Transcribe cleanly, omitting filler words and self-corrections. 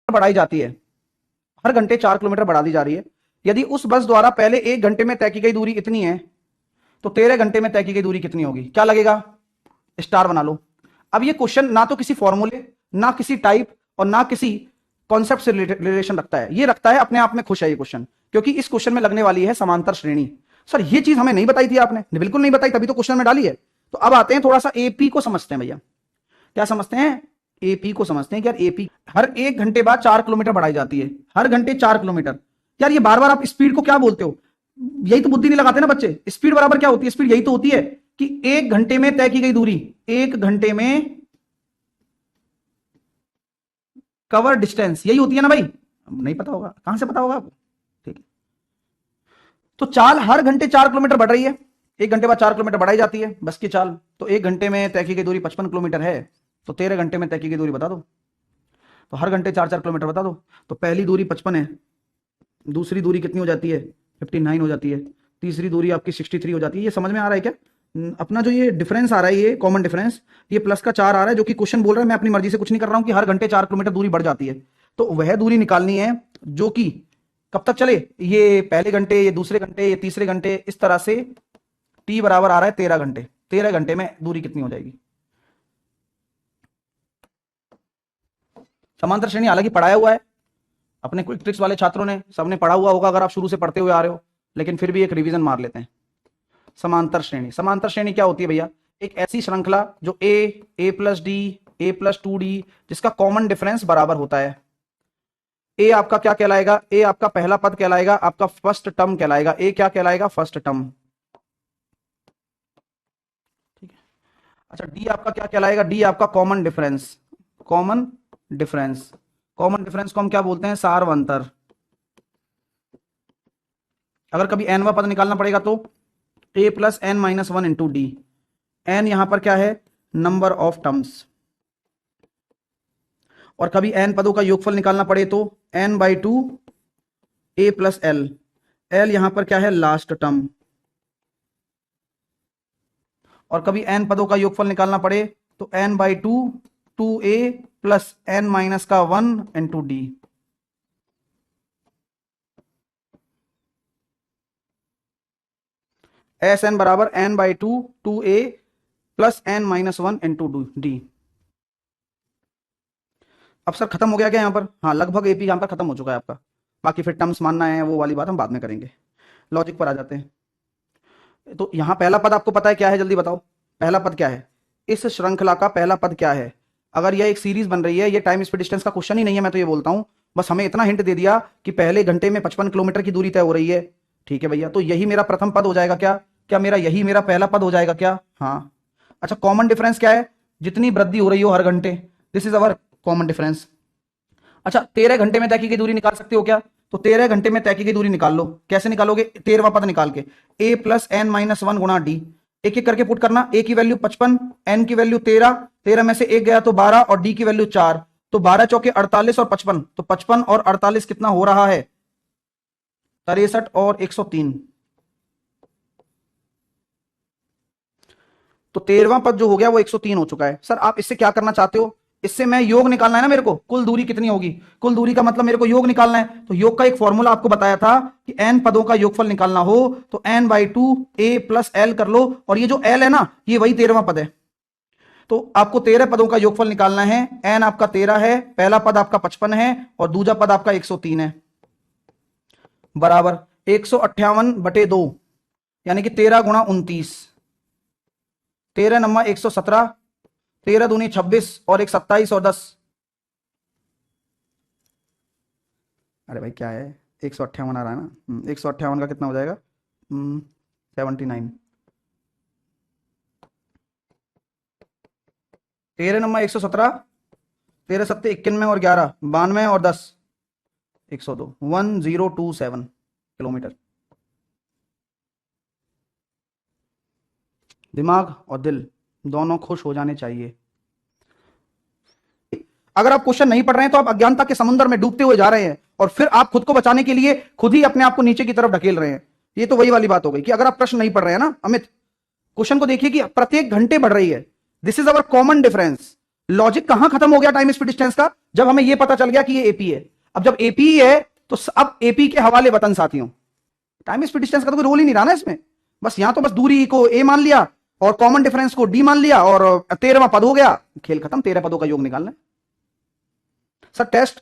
बढ़ाई जाती है, हर घंटे 4 किलोमीटर बढ़ा दी जा रही है। यदि उस बस द्वारा पहले 1 घंटे में तय की गई दूरी इतनी है तो 13 घंटे में तय की गई दूरी कितनी होगी? क्या लगेगा? स्टार बना लो। अब ये क्वेश्चन ना तो किसी फॉर्मूले, ना किसी टाइप और ना किसी कॉन्सेप्ट से रिलेशन रखता है। ये रखता है अपने आप में खुश है ये क्वेश्चन, क्योंकि इस क्वेश्चन में लगने वाली है समांतर श्रेणी। सर ये चीज हमें नहीं बताई थी आपने, बिल्कुल नहीं बताई, तभी तो क्वेश्चन में डाली है। तो अब आते हैं थोड़ा सा एपी को समझते हैं भैया। क्या समझते हैं? एपी को समझते हैं कि यार एपी हर 1 घंटे बाद 4 किलोमीटर बढ़ाई जाती है, हर घंटे 4 किलोमीटर। यार ये बार बार आप स्पीड को क्या बोलते हो? यही तो बुद्धि नहीं लगाते ना बच्चे। स्पीड बराबर क्या होती है? स्पीड यही तो होती है कि 1 घंटे में तय की गई दूरी, 1 घंटे में कवर डिस्टेंस, यही होती है ना भाई। नहीं पता होगा, कहां से पता होगा आपको? ठीक है, तो चाल हर घंटे 4 किलोमीटर बढ़ रही है, 1 घंटे बाद 4 किलोमीटर बढ़ाई जाती है बस की चाल। तो 1 घंटे में तय की गई दूरी 55 किलोमीटर है, तो 13 घंटे में तय की गई दूरी बता दो। तो हर घंटे 4-4 किलोमीटर बता दो। तो पहली दूरी 55 है, दूसरी दूरी कितनी हो जाती है? 59 हो जाती है, तीसरी दूरी आपकी 63 हो जाती है। ये समझ में आ रहा है क्या? अपना जो ये डिफरेंस आ रहा है, ये कॉमन डिफरेंस, ये प्लस का 4 आ रहा है, जो कि क्वेश्चन बोल रहा है। मैं अपनी मर्जी से कुछ नहीं कर रहा हूं कि हर घंटे 4 किलोमीटर दूरी बढ़ जाती है। तो वह दूरी निकालनी है जो कि कब तक चले, ये पहले घंटे, ये दूसरे घंटे, ये तीसरे घंटे, इस तरह से टी बराबर आ रहा है 13 घंटे। 13 घंटे में दूरी कितनी हो जाएगी? समांतर श्रेणी हालांकि पढ़ाया हुआ है अपने क्विक ट्रिक्स वाले छात्रों ने, सबने पढ़ा हुआ होगा अगर आप शुरू से पढ़ते हुए आ रहे हो, लेकिन फिर भी एक रिवीजन मार लेते हैं। समांतर श्रेणी, समांतर श्रेणी क्या होती है भैया? एक ऐसी श्रृंखला जो ए प्लस डी, ए प्लस 2d, जिसका कॉमन डिफरेंस बराबर होता है। ए आपका क्या कहलाएगा? ए आपका पहला पद कहलाएगा, आपका फर्स्ट टर्म कहलाएगा। ए क्या कहलाएगा? First term. ठीक है। अच्छा, डी आपका क्या कहलाएगा? डी आपका common difference. Common difference, common difference को हम क्या बोलते हैं? सार्वंतर। अगर कभी एनवा पद निकालना पड़ेगा तो A plus N minus 1 into D. N यहां पर क्या है? Number of terms. और कभी एन पदों का योगफल निकालना पड़े तो n/2 ए प्लस एल। एल यहां पर क्या है? Last term. और कभी एन पदों का योगफल निकालना पड़े तो n/2 2a plus n minus का 1 इंटू डी। एस एन बराबर n/2 2a plus n minus 1 into D. अब सर खत्म हो गया क्या यहां पर? हाँ, लगभग एपी यहां पर खत्म हो चुका है आपका। बाकी फिर टर्म्स मानना है, वो वाली बात हम बाद में करेंगे। लॉजिक पर आ जाते हैं। तो यहां पहला पद आपको पता है क्या है? जल्दी बताओ, पहला पद क्या है? इस श्रृंखला का पहला पद क्या है? अगर यह एक सीरीज बन रही है, ये टाइम स्पीड डिस्टेंस का क्वेश्चन ही नहीं है, मैं तो ये बोलता हूं। बस हमें इतना हिंट दे दिया कि पहले घंटे में 55 किलोमीटर की दूरी तय हो रही है। ठीक है भैया, तो यही मेरा प्रथम पद हो जाएगा क्या? क्या मेरा यही मेरा पहला पद हो जाएगा क्या? हाँ। अच्छा, कॉमन डिफरेंस क्या है? जितनी वृद्धि हो रही हो हर घंटे, this is our common difference. अच्छा, 13 घंटे में तय की गई दूरी निकाल सकते हो क्या? तो 13 घंटे में तय की गई दूरी निकाल लो। कैसे निकालोगे? 13वां पद निकाल के a प्लस एन माइनस 1 गुणा डी। एक एक करके पुट करना। a की वैल्यू 55, n की वैल्यू 13, 13 में से एक गया तो 12 और d की वैल्यू 4, तो 12 चौके 48 और 55, तो 55 और 48 कितना हो रहा है? 63 और 103। तो 13वां पद जो हो गया वो 103 हो चुका है। सर आप इससे क्या करना चाहते हो? इससे मैं योग निकालना है ना मेरे को, कुल दूरी कितनी होगी। कुल दूरी का मतलब मेरे को योग निकालना है। तो योग का एक फॉर्मूला आपको बताया था कि n पदों का योगफल निकालना हो तो n/2 a प्लस एल कर लो, और ये जो l है ना, ये वही 13वां पद है। तो आपको 13 पदों का योगफल निकालना है। n आपका 13 है, पहला पद आपका 55 है और दूसरा पद आपका 103 है, बराबर 158/2, यानी कि 13 गुणा 29, 13 नम्मा 117, 13 दूनी 26 और 1 27 और 10। अरे भाई क्या है, 158 आ रहा है ना। 158 का कितना हो जाएगा? 79। 13 नम्मा 117, 13 सत्ते 91 और 11 92 और 10 102, 1027 किलोमीटर। दिमाग और दिल दोनों खुश हो जाने चाहिए। अगर आप क्वेश्चन नहीं पढ़ रहे हैं तो आप अज्ञानता के समुद्र में डूबते हुए जा रहे हैं, और फिर आप खुद को बचाने के लिए खुद ही अपने आप को नीचे की तरफ ढकेल रहे हैं। ये तो वही वाली बात हो गई कि अगर आप प्रश्न नहीं पढ़ रहे हैं ना अमित, क्वेश्चन को देखिए कि प्रत्येक घंटे बढ़ रही है। This is our common difference. Logic कहां खत्म हो गया टाइम स्पीड डिस्टेंस का? जब हमें ये पता चल गया कि ये एपी है, अब जब एपी है तो अब एपी के हवाले वतन साथियों, टाइम स्पीड डिस्टेंस का तो कोई रोल ही नहीं रहा ना इसमें, बस यहां तो बस दूरी को ए मान लिया और कॉमन डिफरेंस को डी मान लिया और 13वां पद हो गया, खेल खत्म, 13 पदों का योग निकालना है। Sir test